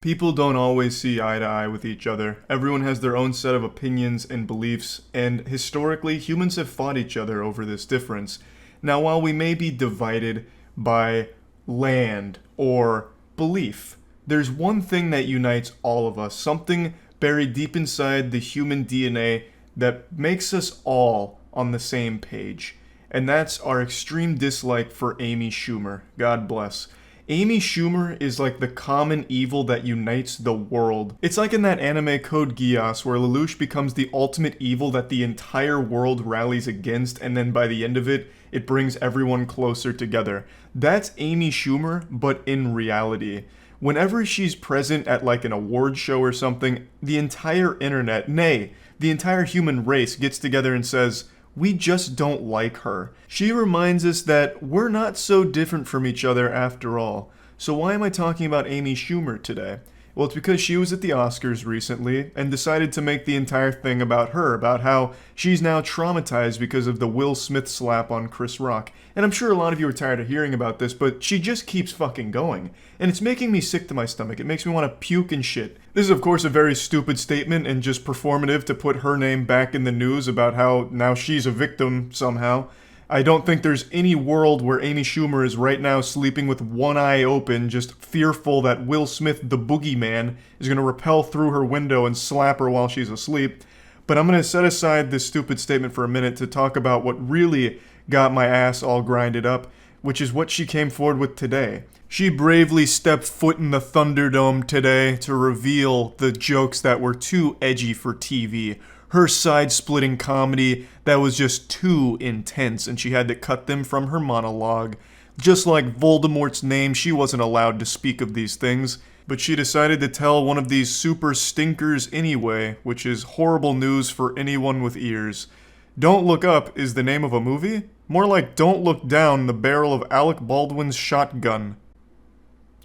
People don't always see eye to eye with each other. Everyone has their own set of opinions and beliefs, and historically, humans have fought each other over this difference. Now, while we may be divided by land or belief, there's one thing that unites all of us, something buried deep inside the human DNA that makes us all on the same page. And that's our extreme dislike for Amy Schumer. God bless. Amy Schumer is like the common evil that unites the world. It's like in that anime Code Geass where Lelouch becomes the ultimate evil that the entire world rallies against, and then by the end of it, it brings everyone closer together. That's Amy Schumer, but in reality. Whenever she's present at like an award show or something, the entire internet, nay, the entire human race gets together and says, we just don't like her. She reminds us that we're not so different from each other after all. So why am I talking about Amy Schumer today? Well, it's because she was at the Oscars recently and decided to make the entire thing about her, about how she's now traumatized because of the Will Smith slap on Chris Rock. And I'm sure a lot of you are tired of hearing about this, but she just keeps fucking going. And it's making me sick to my stomach. It makes me want to puke and shit. This is, of course, a very stupid statement and just performative to put her name back in the news about how now she's a victim somehow. I don't think there's any world where Amy Schumer is right now sleeping with one eye open, just fearful that Will Smith, the boogeyman, is going to rappel through her window and slap her while she's asleep. But I'm going to set aside this stupid statement for a minute to talk about what really got my ass all grinded up, which is what she came forward with today. She bravely stepped foot in the Thunderdome today to reveal the jokes that were too edgy for TV. Her side-splitting comedy that was just too intense, and she had to cut them from her monologue. Just like Voldemort's name, she wasn't allowed to speak of these things, but she decided to tell one of these super stinkers anyway, which is horrible news for anyone with ears. Don't Look Up is the name of a movie? More like Don't Look Down the Barrel of Alec Baldwin's Shotgun.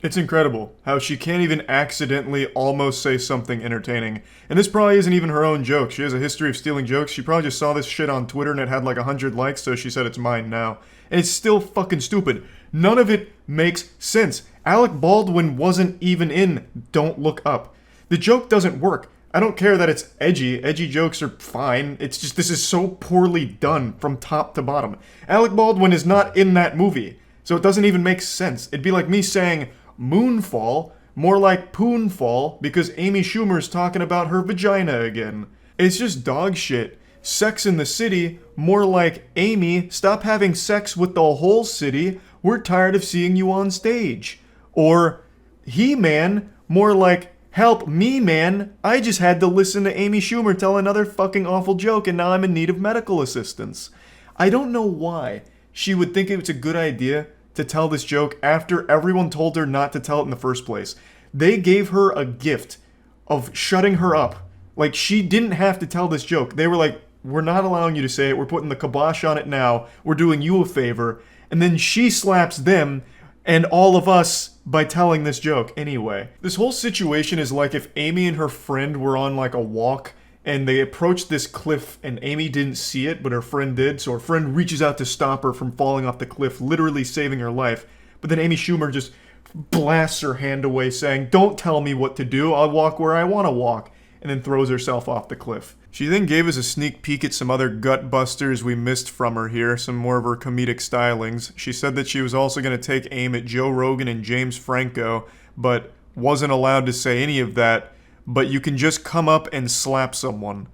It's incredible how she can't even accidentally almost say something entertaining. And this probably isn't even her own joke. She has a history of stealing jokes. She probably just saw this shit on Twitter and it had like 100 likes, so she said it's mine now. And it's still fucking stupid. None of it makes sense. Alec Baldwin wasn't even in Don't Look Up. The joke doesn't work. I don't care that it's edgy. Edgy jokes are fine. It's just this is so poorly done from top to bottom. Alec Baldwin is not in that movie. So it doesn't even make sense. It'd be like me saying Moonfall, more like Poonfall, because Amy Schumer's talking about her vagina again. It's just dog shit. Sex in the City, more like Amy, stop having sex with the whole city, we're tired of seeing you on stage. Or He-Man, more like help me man, I just had to listen to Amy Schumer tell another fucking awful joke and now I'm in need of medical assistance. I don't know why she would think it was a good idea to tell this joke after everyone told her not to tell it in the first place. They gave her a gift of shutting her up. Like, she didn't have to tell this joke. They were like, we're not allowing you to say it. We're putting the kibosh on it now. We're doing you a favor. And then she slaps them and all of us by telling this joke anyway. This whole situation is like if Amy and her friend were on like a walk and they approached this cliff and Amy didn't see it, but her friend did, so her friend reaches out to stop her from falling off the cliff, literally saving her life. But then Amy Schumer just blasts her hand away saying, don't tell me what to do, I'll walk where I want to walk, and then throws herself off the cliff. She then gave us a sneak peek at some other gut busters we missed from her here, some more of her comedic stylings. She said that she was also going to take aim at Joe Rogan and James Franco, but wasn't allowed to say any of that. But you can just come up and slap someone.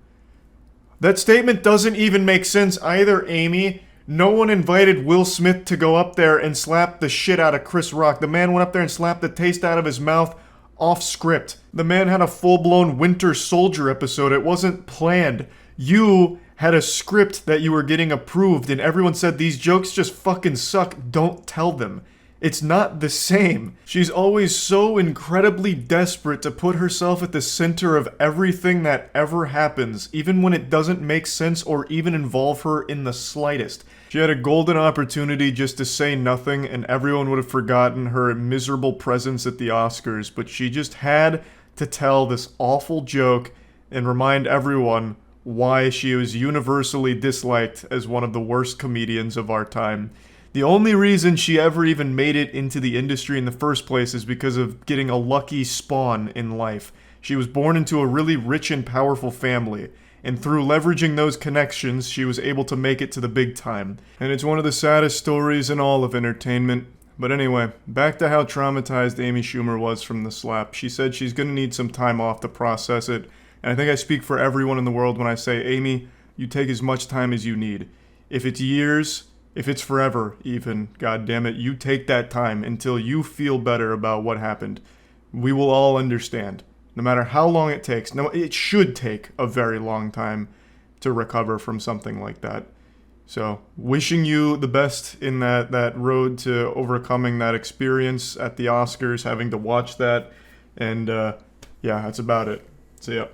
That statement doesn't even make sense either, Amy. No one invited Will Smith to go up there and slap the shit out of Chris Rock. The man went up there and slapped the taste out of his mouth off script. The man had a full-blown Winter Soldier episode. It wasn't planned. You had a script that you were getting approved and everyone said these jokes just fucking suck. Don't tell them. It's not the same. She's always so incredibly desperate to put herself at the center of everything that ever happens, even when it doesn't make sense or even involve her in the slightest. She had a golden opportunity just to say nothing and everyone would have forgotten her miserable presence at the Oscars, but she just had to tell this awful joke and remind everyone why she was universally disliked as one of the worst comedians of our time. The only reason she ever even made it into the industry in the first place is because of getting a lucky spawn in life. She was born into a really rich and powerful family, and through leveraging those connections, she was able to make it to the big time. And it's one of the saddest stories in all of entertainment. But anyway, back to how traumatized Amy Schumer was from the slap. She said she's gonna need some time off to process it, and I think I speak for everyone in the world when I say, Amy, you take as much time as you need. If it's years, if it's forever even, god damn it, you take that time until you feel better about what happened. We will all understand. No matter how long it takes. No, it should take a very long time to recover from something like that. So, wishing you the best in that road to overcoming that experience at the Oscars, having to watch that, and yeah, that's about it. See ya.